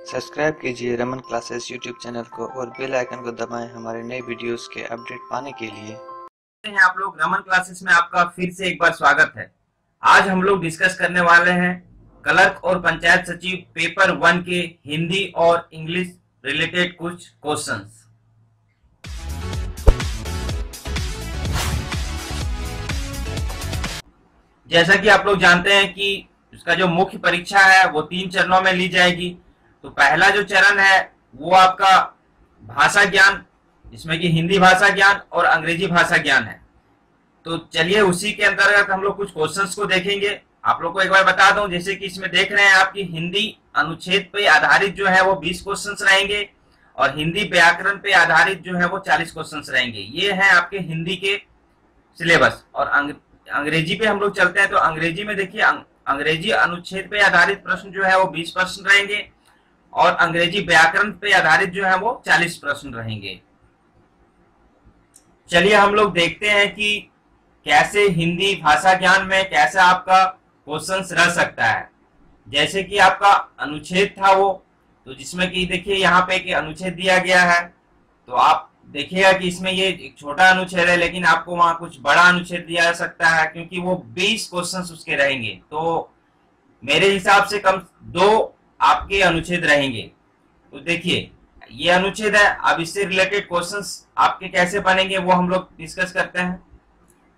Subscribe कीजिए Raman classes YouTube channel को और बेल आइकन को दबाएं हमारे नए वीडियोस के अपडेट पाने के लिए। आप लोग रमन क्लासेस में आपका फिर से एक बार स्वागत है। आज हम लोग डिस्कस करने वाले हैं क्लर्क और पंचायत सचिव पेपर 1 के हिंदी और इंग्लिश रिलेटेड कुछ क्वेश्चंस। जैसा कि आप लोग जानते हैं कि इसका जो मुख्य परीक्षा है वो 3 चरणों में ली जाएगी। तो पहला जो चरण है वो आपका भाषा ज्ञान, जिसमें कि हिंदी भाषा ज्ञान और अंग्रेजी भाषा ज्ञान है। तो चलिए उसी के अंतर्गत हम लोग कुछ क्वेश्चंस को देखेंगे। आप लोग को एक बार बता दूं, जैसे कि इसमें देख रहे हैं आपकी हिंदी अनुच्छेद पे आधारित जो है वो 20 क्वेश्चंस रहेंगे और हिंदी व्याकरण पे आधारित जो है वो 40 क्वेश्चंस रहेंगे। ये है आपके हिंदी के सिलेबस। और अंग्रेजी पे हम लोग चलते हैं तो अंग्रेजी में देखिए अंग्रेजी अनुच्छेद पे आधारित प्रश्न जो है वो 20 प्रश्न रहेंगे और अंग्रेजी व्याकरण पे आधारित जो है वो 40 प्रश्न रहेंगे। चलिए हम लोग देखते हैं कि कैसे हिंदी भाषा ज्ञान में कैसा आपका क्वेश्चंस रह सकता है। जैसे कि आपका अनुच्छेद था वो, तो जिसमें कि देखिए यहाँ पे एक अनुच्छेद दिया गया है, तो आप देखिएगा कि इसमें ये एक छोटा अनुच्छेद है लेकिन आपको वहां कुछ बड़ा अनुच्छेद दिया जा सकता है, क्योंकि वो 20 क्वेश्चंस उसके रहेंगे। तो मेरे हिसाब से कम 2 आपके अनुच्छेद रहेंगे। तो देखिए ये अनुच्छेद है, अब इससे रिलेटेड क्वेश्चंस आपके कैसे बनेंगे वो हम लोग डिस्कस करते हैं।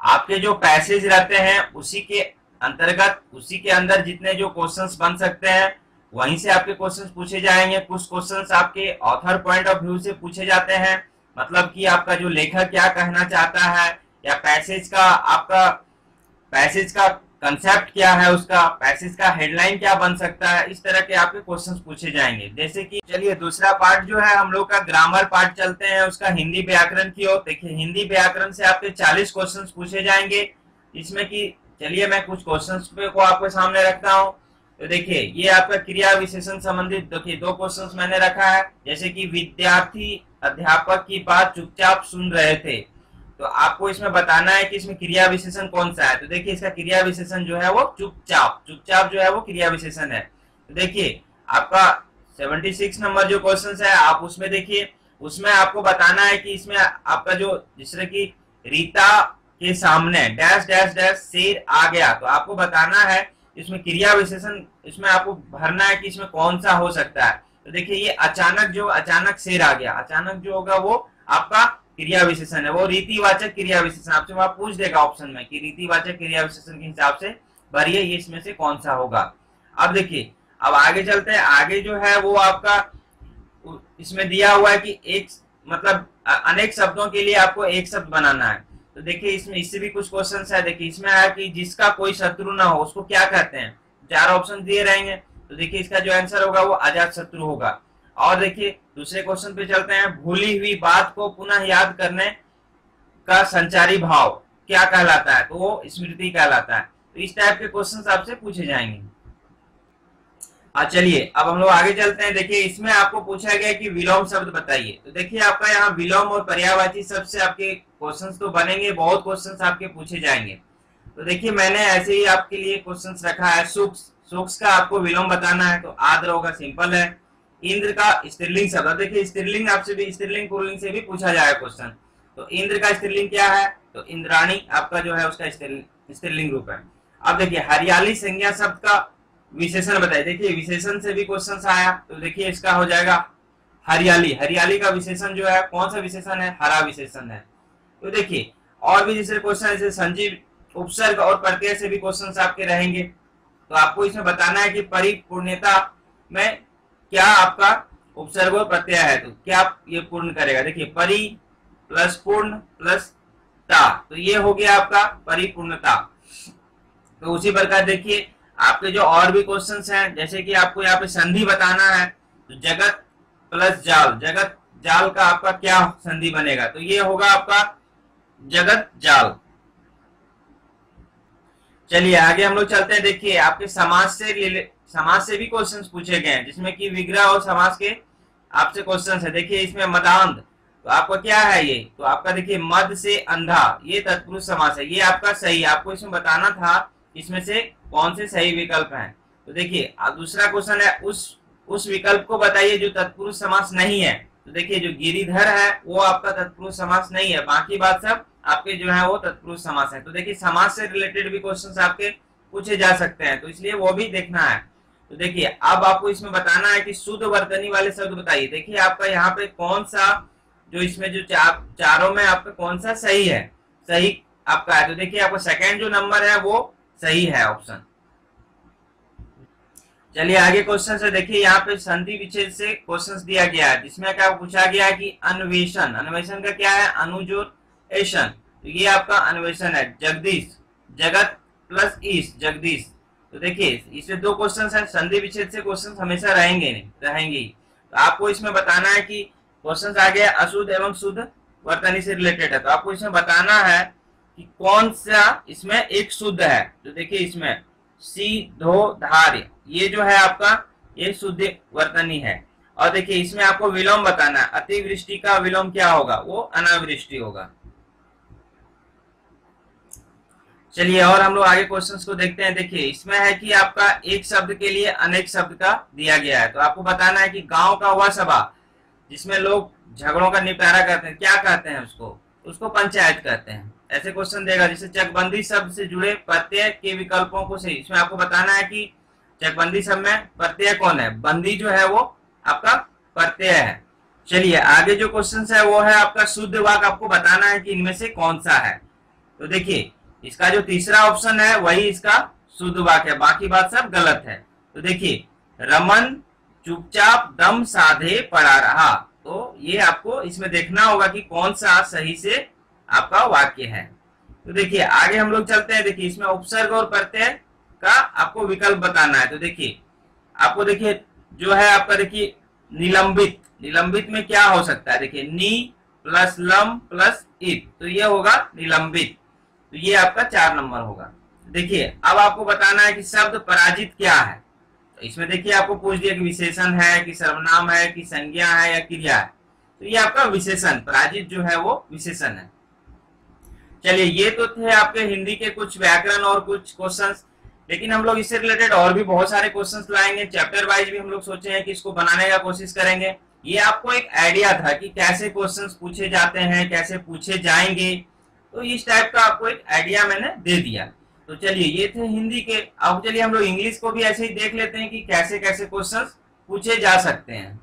आपके जो पैसेज रहते हैं उसी के अंतर्गत, उसी के अंदर जितने जो क्वेश्चंस बन सकते हैं वहीं से आपके क्वेश्चंस पूछे जाएंगे। कुछ क्वेश्चंस आपके ऑथर पॉइंट ऑफ व्यू से पूछे जाते हैं, मतलब कि आपका जो लेखक क्या कहना चाहता है या पैसेज का आपका पैसेज का कंसेप्ट क्या है, उसका पैसेज का हेडलाइन क्या बन सकता है, इस तरह के आपके क्वेश्चंस पूछे जाएंगे। जैसे कि चलिए दूसरा पार्ट जो है हम लोग का ग्रामर पार्ट चलते हैं उसका हिंदी व्याकरण की ओर। देखिए हिंदी व्याकरण से आपके 40 क्वेश्चंस पूछे जाएंगे, इसमें कि चलिए मैं कुछ क्वेश्चंस को आपके सामने रखता हूँ। तो देखिए ये आपका क्रिया विशेषण संबंधित देखिए 2 क्वेश्चंस मैंने रखा है। जैसे कि विद्यार्थी अध्यापक की बात चुपचाप सुन रहे थे, तो आपको इसमें बताना है कि इसमें क्रिया विशेषण कौन सा है। तो देखिए इसका क्रिया विशेषण जो है वो चुपचाप जो है वो क्रिया विशेषण है। तो देखिए आपका 76 नंबर जो क्वेश्चन है आप उसमें देखिए, उसमें आपको बताना है कि इसमें आपका जो जिससे कि रीता के सामने डैश डैश डैश शेर आ गया, तो आपको बताना है इसमें क्रिया विशेषण इसमें आपको भरना है कि इसमें कौन सा हो सकता है। तो देखिए ये अचानक शेर आ गया, अचानक जो होगा वो आपका क्रिया विशेषण है, वो रीतिवाचक क्रिया विशेषण। आपसे वहां पूछ देगा ऑप्शन में कि रीतिवाचक क्रिया विशेषण के हिसाब से भरिए ये इसमें से कौन सा होगा। अब देखिए अब आगे चलते हैं। आगे जो है वो आपका इसमें दिया हुआ है कि एक मतलब अनेक शब्दों के लिए आपको एक शब्द बनाना है। तो देखिए इसमें इससे भी कुछ क्वेश्चन है। देखिए इसमें है कि जिसका कोई शत्रु ना हो उसको क्या कहते हैं। 4 ऑप्शन दिए रहेंगे, तो देखिए इसका जो आंसर होगा वो अजात शत्रु होगा। और देखिए दूसरे क्वेश्चन पे चलते हैं। भूली हुई बात को पुनः याद करने का संचारी भाव क्या कहलाता है, तो वो स्मृति कहलाता है। तो इस टाइप के क्वेश्चंस आपसे पूछे जाएंगे। चलिए अब हम लोग आगे चलते हैं। देखिए इसमें आपको पूछा गया कि विलोम शब्द बताइए। तो देखिए आपका यहाँ विलोम और पर्यायवाची शब्द से आपके क्वेश्चंस तो बनेंगे, बहुत क्वेश्चंस आपके पूछे जाएंगे। तो देखिए मैंने ऐसे ही आपके लिए क्वेश्चंस रखा है। सूक्ष्म का आपको विलोम बताना है, तो आद्र होगा, सिंपल है। इंद्र का स्त्रीलिंग शब्द, देखिए स्त्रीलिंग आपसे भी स्त्रीलिंग पुल्लिंग से भी पूछा जाएगा क्वेश्चन। तो इंद्र का स्त्रीलिंग क्या है, तो इंद्राणी आपका जो है उसका स्त्रीलिंग रूप है। अब देखिए हरियाली संज्ञा शब्द का विशेषण बताइए। देखिए विशेषण से भी क्वेश्चन आया, तो देखिए इसका हो जाएगा हरियाली। हरियाली का विशेषण जो है कौन सा विशेषण है, हरा विशेषण है। तो देखिए और भी जैसे क्वेश्चन जैसे संजीव उपसर्ग और प्रत्यय से भी क्वेश्चन आपके रहेंगे। तो आपको इसमें बताना है कि परिपूर्णता में क्या आपका उपसर्ग और प्रत्यय है, तो क्या ये पूर्ण करेगा। देखिए परि प्लस पूर्ण प्लस ता, तो ये हो गया आपका परिपूर्णता। तो उसी प्रकार देखिए आपके जो और भी क्वेश्चंस हैं, जैसे कि आपको यहाँ पे संधि बताना है। तो जगत प्लस जाल, जगत जाल का आपका क्या संधि बनेगा, तो ये होगा आपका जगत जाल। चलिए आगे हम लोग चलते हैं। देखिए आपके समाज से भी क्वेश्चंस पूछे गए हैं, जिसमें कि विग्रह और समास के आपसे क्वेश्चंस है। देखिए इसमें मदांध, तो आपका क्या है ये, तो आपका देखिए मद से अंधा, ये तत्पुरुष समास है, ये आपका सही। आपको इसमें बताना था इसमें से कौन से सही विकल्प हैं। तो देखिए दूसरा क्वेश्चन है उस विकल्प को बताइए जो तत्पुरुष समास नहीं है। तो देखिए जो गिरिधर है वो आपका तत्पुरुष समास नहीं है, बाकी बात सब आपके जो है वो तत्पुरुष समास है। तो देखिए समास से रिलेटेड भी क्वेश्चंस आपके पूछे जा सकते हैं, तो इसलिए वो भी देखना है। तो देखिए अब आपको इसमें बताना है कि शुद्ध वर्तनी वाले शब्द बताइए। देखिए आपका यहाँ पे कौन सा जो इसमें जो चारों में आपका कौन सा सही है, सही आपका है। तो देखिए आपका सेकंड जो नंबर है वो सही है ऑप्शन। चलिए आगे क्वेश्चन से देखिए, यहाँ पे संधि विच्छेद से क्वेश्चंस दिया गया है, जिसमें क्या पूछा गया है कि अन्वेषण, अन्वेषण का क्या है, अनुजोर एशन। तो ये आपका अन्वेषण है। जगदीश, जगत प्लस ईश, जगदीश। तो देखिए इसमें दो क्वेश्चन है, संधि विच्छेद से क्वेश्चन हमेशा रहेंगे रहेंगे। तो आपको इसमें बताना है कि क्वेश्चन आ गया अशुद्ध एवं शुद्ध वर्तनी से रिलेटेड है, तो आपको इसमें बताना है कि कौन सा इसमें एक शुद्ध है। तो देखिए इसमें सीधोधार्य ये जो है आपका ये शुद्ध वर्तनी है। और देखिए इसमें आपको विलोम बताना है, अतिवृष्टि का विलोम क्या होगा, वो अनावृष्टि होगा। चलिए और हम लोग आगे क्वेश्चंस को देखते हैं। देखिए इसमें है कि आपका एक शब्द के लिए अनेक शब्द का दिया गया है, तो आपको बताना है कि गांव का वह सभा जिसमें लोग झगड़ों का निपटारा करते हैं, क्या कहते हैं उसको, उसको पंचायत कहते हैं। ऐसे क्वेश्चन देगा। जैसे चकबंदी शब्द से जुड़े प्रत्यय के विकल्पों को सही, इसमें आपको बताना है कि चकबंदी शब्द में प्रत्यय कौन है, बंदी जो है वो आपका प्रत्यय है। चलिए आगे जो क्वेश्चन है वो है आपका शुद्ध वाक्य, आपको बताना है कि इनमें से कौन सा है। तो देखिए इसका जो तीसरा ऑप्शन है वही इसका शुद्ध वाक्य है, बाकी बात सब गलत है। तो देखिए रमन चुपचाप दम साधे पड़ा रहा, तो ये आपको इसमें देखना होगा कि कौन सा सही से आपका वाक्य है। तो देखिए आगे हम लोग चलते हैं। देखिए इसमें उपसर्ग और प्रत्यय का आपको विकल्प बताना है। तो देखिए आपको देखिए जो है आपका देखिए निलंबित, निलंबित में क्या हो सकता है, देखिए नी प्लस लम प्लस इत, तो ये होगा निलंबित। तो ये आपका 4 नंबर होगा। देखिए अब आपको बताना है कि शब्द पराजित क्या है। तो इसमें देखिए आपको पूछ दिया कि विशेषण है कि सर्वनाम है कि संज्ञा है या क्रिया है। तो ये आपका विशेषण, पराजित जो है वो विशेषण है। चलिए ये तो थे आपके हिंदी के कुछ व्याकरण और कुछ क्वेश्चंस, लेकिन हम लोग इससे रिलेटेड और भी बहुत सारे क्वेश्चंस लाएंगे। चैप्टर वाइज भी हम लोग सोचे हैं कि इसको बनाने का कोशिश करेंगे। ये आपको एक आइडिया था कि कैसे क्वेश्चंस पूछे जाते हैं, कैसे पूछे जाएंगे, तो इस टाइप का आपको एक आइडिया मैंने दे दिया। तो चलिए ये थे हिंदी के। अब चलिए हम लोग इंग्लिश को भी ऐसे ही देख लेते हैं कि कैसे कैसे क्वेश्चंस पूछे जा सकते हैं।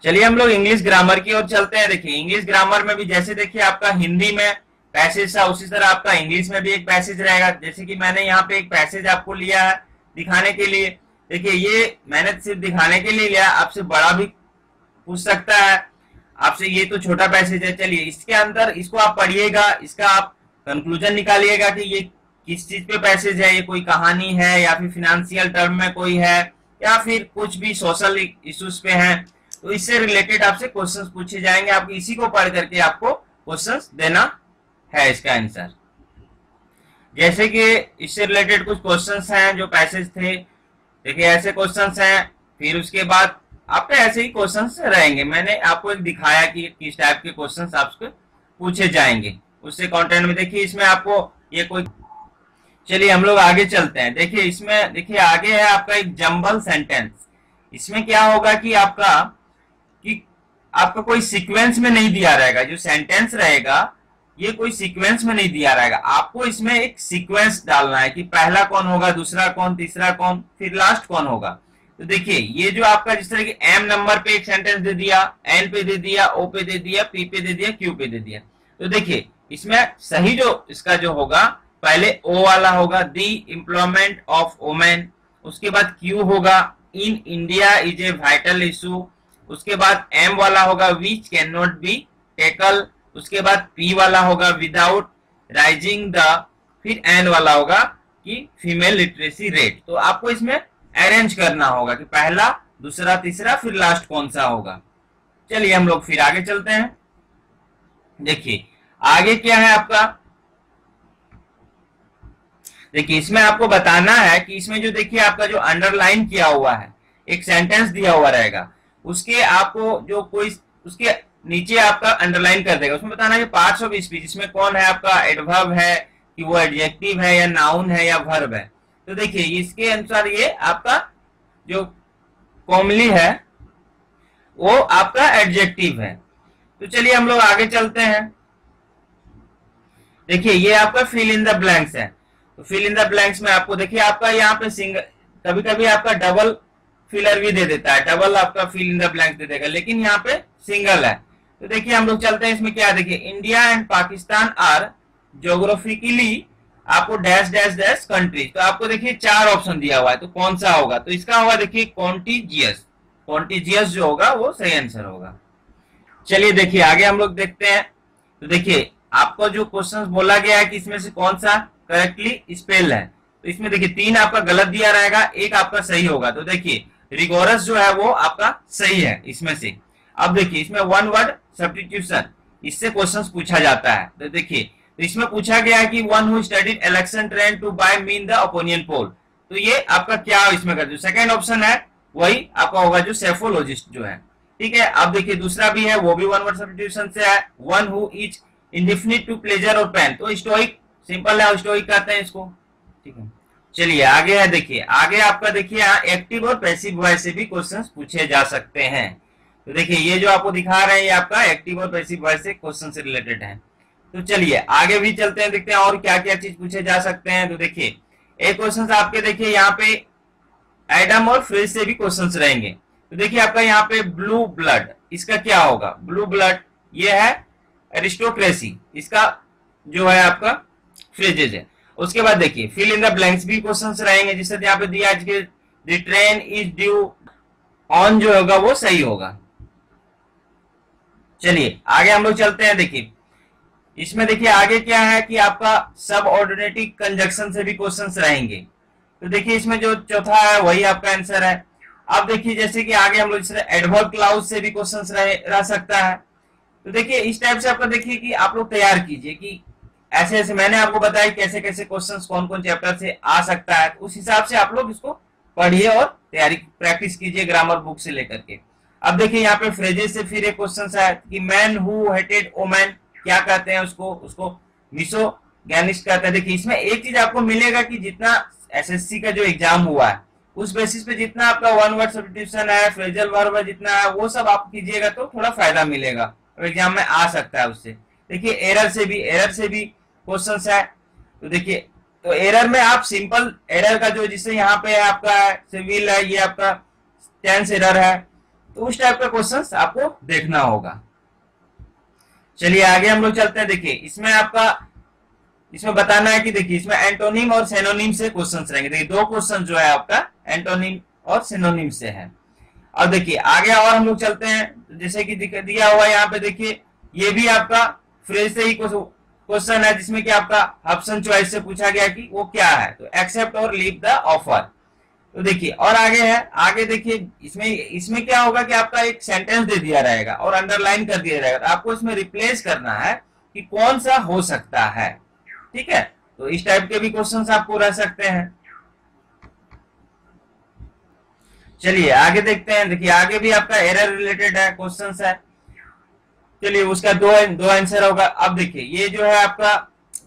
चलिए हम लोग इंग्लिश ग्रामर की ओर चलते हैं। देखिए इंग्लिश ग्रामर में भी जैसे देखिए आपका हिंदी में पैसेज था, उसी तरह आपका इंग्लिश में भी एक पैसेज रहेगा। जैसे कि मैंने यहाँ पे एक पैसेज आपको लिया है दिखाने के लिए। देखिए ये मैंने सिर्फ दिखाने के लिए लिया, आपसे बड़ा भी पूछ सकता है, आपसे ये तो छोटा पैसेज है। चलिए इसके अंदर इसको आप पढ़िएगा, इसका आप कंक्लूजन निकालिएगा कि ये किस चीज पे पैसेज है, ये कोई कहानी है या फिर फिनेंशियल टर्म में कोई है या फिर कुछ भी सोशल इश्यूज पे है। तो इससे रिलेटेड आपसे क्वेश्चंस पूछे जाएंगे, आपको इसी को पढ़ करके आपको क्वेश्चंस देना है इसका आंसर। जैसे कि इससे रिलेटेड कुछ क्वेश्चंस हैं जो पैसेज थे। देखिए ऐसे क्वेश्चंस हैं, फिर उसके बाद आपके ऐसे ही क्वेश्चंस रहेंगे। मैंने आपको एक दिखाया कि किस टाइप के क्वेश्चंस आपसे पूछे जाएंगे उससे कंटेंट में। देखिए इसमें आपको ये कोई, चलिए हम लोग आगे चलते हैं। देखिए इसमें देखिए आगे है आपका एक जंबल सेंटेंस। इसमें क्या होगा कि आपका कोई सीक्वेंस में नहीं दिया रहेगा, जो सेंटेंस रहेगा ये कोई सीक्वेंस में नहीं दिया रहेगा। आपको इसमें एक सीक्वेंस डालना है कि पहला कौन होगा, दूसरा कौन, तीसरा कौन, फिर लास्ट कौन होगा। तो देखिए ये जो आपका जिस तरह की एम नंबर पे एक सेंटेंस दे दिया, एन पे दे दिया, ओ पे दे दिया, पी पे दे दिया, क्यू पे दे दिया। तो देखिए इसमें सही जो इसका जो होगा पहले ओ वाला होगा, दी एम्प्लॉयमेंट ऑफ वुमेन। उसके बाद क्यू होगा, in India is a vital issue. उसके बाद एम वाला होगा, which can not be tackle. उसके बाद पी वाला होगा, विदाउट राइजिंग द। फिर एन वाला होगा कि फीमेल लिटरेसी रेट। तो आपको इसमें अरेंज करना होगा कि पहला, दूसरा, तीसरा, फिर लास्ट कौन सा होगा। चलिए हम लोग फिर आगे चलते हैं। देखिए आगे क्या है आपका, देखिए इसमें आपको बताना है कि इसमें जो देखिए आपका जो अंडरलाइन किया हुआ है एक सेंटेंस दिया हुआ रहेगा, उसके आपको जो कोई उसके नीचे आपका अंडरलाइन कर देगा। उसमें बताना है कि पार्ट्स ऑफ स्पीच, इसमें कौन है आपका एडवर्ब है कि वो एडजेक्टिव है या नाउन है या वर्ब है। तो देखिए इसके अनुसार ये आपका जो कॉमनली है वो आपका एडजेक्टिव है। तो चलिए हम लोग आगे चलते हैं। देखिए ये आपका फिल इन द ब्लैंक्स है। तो फिल इन द ब्लैंक्स में आपको देखिए आपका यहाँ पे सिंगल, कभी कभी आपका डबल फिलर भी दे देता है, डबल आपका फिल इन द ब्लैंक्स दे देगा, लेकिन यहाँ पे सिंगल है। तो देखिए हम लोग चलते हैं इसमें क्या, देखिए India and Pakistan are geographically आपको डैश डैश डैश कंट्रीज। तो आपको देखिए 4 ऑप्शन दिया हुआ है, तो कौन सा होगा, तो इसका होगा देखिए कॉन्टिजियस। कॉन्टिजियस जो होगा वो सही आंसर होगा। चलिए देखिए आगे हम लोग देखते हैं। तो देखिए आपको जो क्वेश्चन बोला गया है कि इसमें से कौन सा करेक्टली स्पेल है, तो इसमें देखिए 3 आपका गलत दिया रहेगा, 1 आपका सही होगा। तो देखिए रिगोरस जो है वो आपका सही है इसमें से। अब देखिए इसमें 1 वर्ड सब्स्टिट्यूशन, इससे क्वेश्चन पूछा जाता है। तो देखिए तो इसमें पूछा गया है कि one who studied election trend to by mean the opinion poll. तो ये आपका क्या इसमें कर, जो सेकंड ऑप्शन है वही आपका होगा, जो सेफोलॉजिस्ट जो है। ठीक है, अब देखिए दूसरा भी है, वो भी 1 वर्ड सब्स्टिट्यूशन से है, one who is indefinite to pleasure और पेन। तो स्टोइक सिंपल है, स्टोइक कहते हैं इसको। ठीक है, चलिए आगे है। देखिए आगे आपका देखिए एक्टिव और पैसिव वॉइस से भी क्वेश्चन पूछे जा सकते हैं। तो देखिए ये जो आपको दिखा रहे हैं ये आपका एक्टिव और पैसिव वॉइस से क्वेश्चन से रिलेटेड है। तो चलिए आगे भी चलते हैं, देखते हैं और क्या क्या चीज पूछे जा सकते हैं। तो देखिए एक क्वेश्चन आपके देखिए यहाँ पे एडम और फ्रिज से भी क्वेश्चंस रहेंगे। तो देखिए आपका यहाँ पे ब्लू ब्लड, इसका क्या होगा, ब्लू ब्लड ये है एरिस्टोक्रेसी, इसका जो है आपका फ्रिजेज है। उसके बाद देखिए फिल इन द ब्लैंक्स भी क्वेश्चंस रहेंगे, जिससे यहाँ पे दिया the train is due on, जो होगा वो सही होगा। चलिए आगे हम लोग चलते हैं। देखिए इसमें देखिए आगे क्या है कि आपका सब ऑर्डिनेटिव कंजक्शन से भी क्वेश्चंस रहेंगे। तो देखिए इसमें जो चौथा है वही आपका आंसर है। अब देखिए जैसे कि आगे हम लोग एडवर्ब क्लाउज से भी क्वेश्चंस रह सकता है। तो देखिए इस टाइप से आपका देखिए कि आप लोग तैयार कीजिए कि ऐसे ऐसे मैंने आपको बताया कैसे कैसे क्वेश्चंस कौन कौन चैप्टर से आ सकता है, उस हिसाब से आप लोग इसको पढ़िए और तैयारी प्रैक्टिस कीजिए ग्रामर बुक से लेकर के। अब देखिए यहाँ पे फ्रेजेस से फिर एक क्वेश्चन है कि मैन हु हेटेड वुमेन, क्या कहते हैं उसको मिसोगैनिस्ट कहते हैं। देखिए इसमें एक चीज आपको मिलेगा कि जितना एसएससी का जो एग्जाम हुआ है उस बेसिस पे जितना आपका 1 वर्ड सब्स्टिट्यूशन है, फ्रेजल वर्ब जितना है, वो सब आप कीजिएगा तो थोड़ा फायदा मिलेगा, एग्जाम में आ सकता है उससे। देखिए एरर से भी क्वेश्चन है। तो देखिए तो एरर में आप सिंपल एरर का जो जिससे यहाँ पे आपका सिविल है, ये आपका टेंस एरर है, तो उस टाइप का क्वेश्चन आपको देखना होगा। चलिए आगे हम लोग चलते हैं। देखिए इसमें बताना है कि देखिए इसमें एंटोनिम और सिनोनिम से क्वेश्चंस रहेंगे। देखिए 2 क्वेश्चन जो है आपका एंटोनिम और सिनोनिम से है। अब देखिए आगे और हम लोग चलते हैं, जैसे कि दिया हुआ यहाँ पे देखिए ये भी आपका फ्रेज से ही क्वेश्चन है, जिसमें कि आपका ऑप्शन चॉइस से पूछा गया कि वो क्या है, तो एक्सेप्ट और लीव द ऑफर। तो देखिए और आगे है, आगे देखिए इसमें क्या होगा कि आपका एक सेंटेंस दे दिया रहेगा और अंडरलाइन कर दिया रहेगा, तो आपको इसमें रिप्लेस करना है कि कौन सा हो सकता है। ठीक है, तो इस टाइप के भी क्वेश्चंस आपको रह सकते हैं। चलिए आगे देखते हैं। देखिए आगे भी आपका एरर रिलेटेड है क्वेश्चंस है। चलिए उसका दो आंसर होगा। अब देखिए ये जो है आपका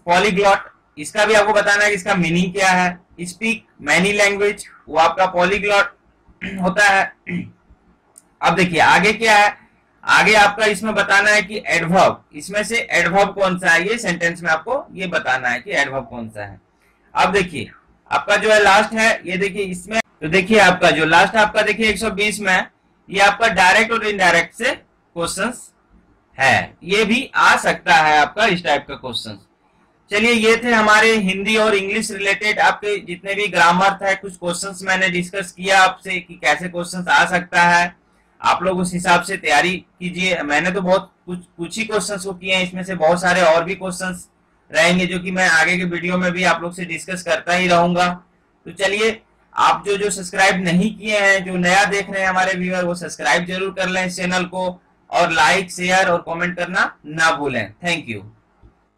पॉलीग्लॉट, इसका भी आपको बताना है कि इसका मीनिंग क्या है। स्पीक मैनी लैंग्वेज, वो आपका पॉलीग्लॉट होता है। अब देखिए आगे क्या है, आगे आपका इसमें बताना है कि एडवर्ब, इसमें से एडवर्ब कौन सा है, ये सेंटेंस में आपको ये बताना है कि एडवर्ब कौन सा है। अब देखिए आपका जो है लास्ट है, ये देखिए इसमें, तो देखिए आपका जो लास्ट आपका देखिए 120 में ये आपका डायरेक्ट और इनडायरेक्ट से क्वेश्चंस है, ये भी आ सकता है आपका इस टाइप का क्वेश्चन। चलिए ये थे हमारे हिंदी और इंग्लिश रिलेटेड आपके जितने भी ग्रामर था, कुछ क्वेश्चंस मैंने डिस्कस किया आपसे कि कैसे क्वेश्चंस आ सकता है, आप लोग उस हिसाब से तैयारी कीजिए। मैंने तो बहुत कुछ ही क्वेश्चंस को किए हैं, इसमें से बहुत सारे और भी क्वेश्चंस रहेंगे जो कि मैं आगे के वीडियो में भी आप लोग से डिस्कस करता ही रहूंगा। तो चलिए आप जो सब्सक्राइब नहीं किए हैं, जो नया देख रहे हैं हमारे व्यूअर, वो सब्सक्राइब जरूर कर लें इस चैनल को, और लाइक शेयर और कमेंट करना ना भूलें। Thank you.